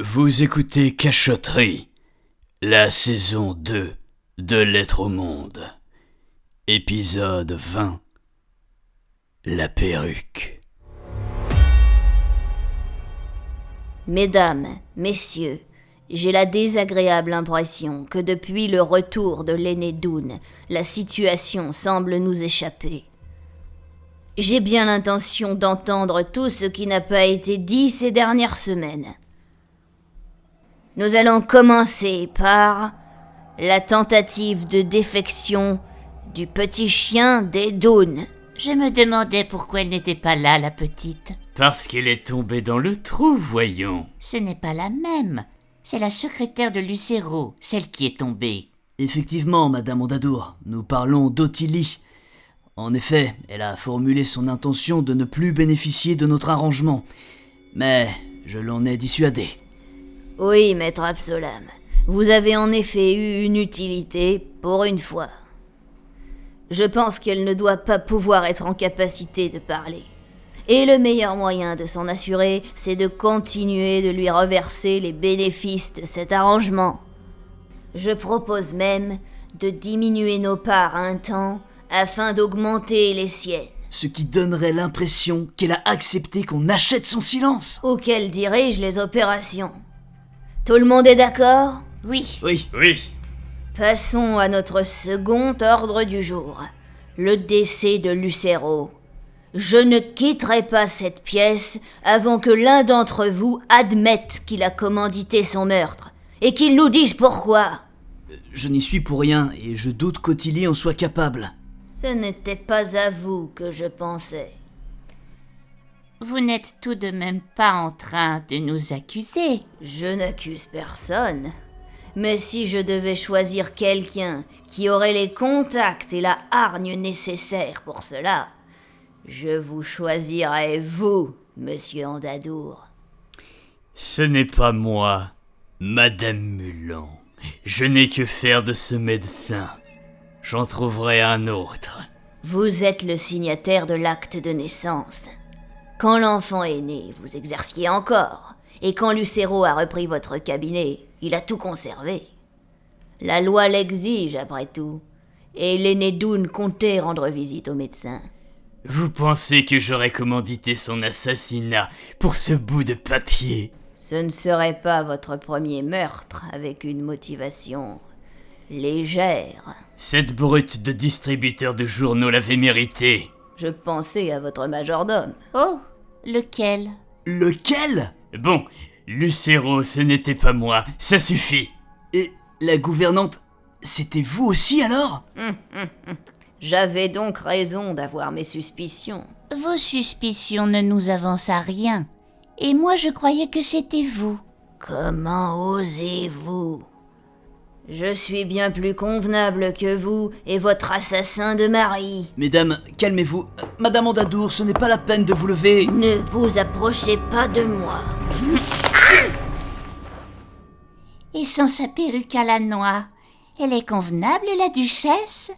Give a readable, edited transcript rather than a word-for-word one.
Vous écoutez Cachotterie, la saison 2 de Lettres au Monde. Épisode 20. La perruque. Mesdames, messieurs, j'ai la désagréable impression que depuis le retour de l'aîné Doon, la situation semble nous échapper. J'ai bien l'intention d'entendre tout ce qui n'a pas été dit ces dernières semaines. Nous allons commencer par la tentative de défection du petit chien des Doon. Je me demandais pourquoi elle n'était pas là, la petite. Parce qu'elle est tombée dans le trou, voyons. Ce n'est pas la même. C'est la secrétaire de Lucero, celle qui est tombée. Effectivement, Madame Ondadour, nous parlons d'Ottilie. En effet, elle a formulé son intention de ne plus bénéficier de notre arrangement. Mais je l'en ai dissuadé. Oui, maître Absolam, vous avez en effet eu une utilité pour une fois. Je pense qu'elle ne doit pas pouvoir être en capacité de parler. Et le meilleur moyen de s'en assurer, c'est de continuer de lui reverser les bénéfices de cet arrangement. Je propose même de diminuer nos parts un temps afin d'augmenter les siennes. Ce qui donnerait l'impression qu'elle a accepté qu'on achète son silence. Ou qu'elle dirige les opérations. Tout le monde est d'accord ? Oui. Oui. Passons à notre second ordre du jour, le décès de Lucero. Je ne quitterai pas cette pièce avant que l'un d'entre vous admette qu'il a commandité son meurtre, et qu'il nous dise pourquoi. Je n'y suis pour rien et je doute qu'Ottilie en soit capable. Ce n'était pas à vous que je pensais. Vous n'êtes tout de même pas en train de nous accuser. Je n'accuse personne. Mais si je devais choisir quelqu'un qui aurait les contacts et la hargne nécessaires pour cela, je vous choisirais vous, monsieur Ondadour. Ce n'est pas moi, Madame Mulan. Je n'ai que faire de ce médecin. J'en trouverai un autre. Vous êtes le signataire de l'acte de naissance. Quand l'enfant est né, vous exerciez encore. Et quand Lucero a repris votre cabinet, il a tout conservé. La loi l'exige, après tout. Et l'aîné Doon comptait rendre visite au médecin. Vous pensez que j'aurais commandité son assassinat pour ce bout de papier ? Ce ne serait pas votre premier meurtre avec une motivation légère. Cette brute de distributeur de journaux l'avait mérité. Je pensais à votre majordome. Oh, lequel ? Lequel ? Bon, Lucero, ce n'était pas moi, ça suffit. Et la gouvernante, c'était vous aussi alors ? J'avais donc raison d'avoir mes suspicions. Vos suspicions ne nous avancent à rien. Et moi, je croyais que c'était vous. Comment osez-vous ? Je suis bien plus convenable que vous et votre assassin de mari. Mesdames, calmez-vous. Madame Ondadour, ce n'est pas la peine de vous lever. Ne vous approchez pas de moi. Et sans sa perruque à la noix, elle est convenable, la duchesse ?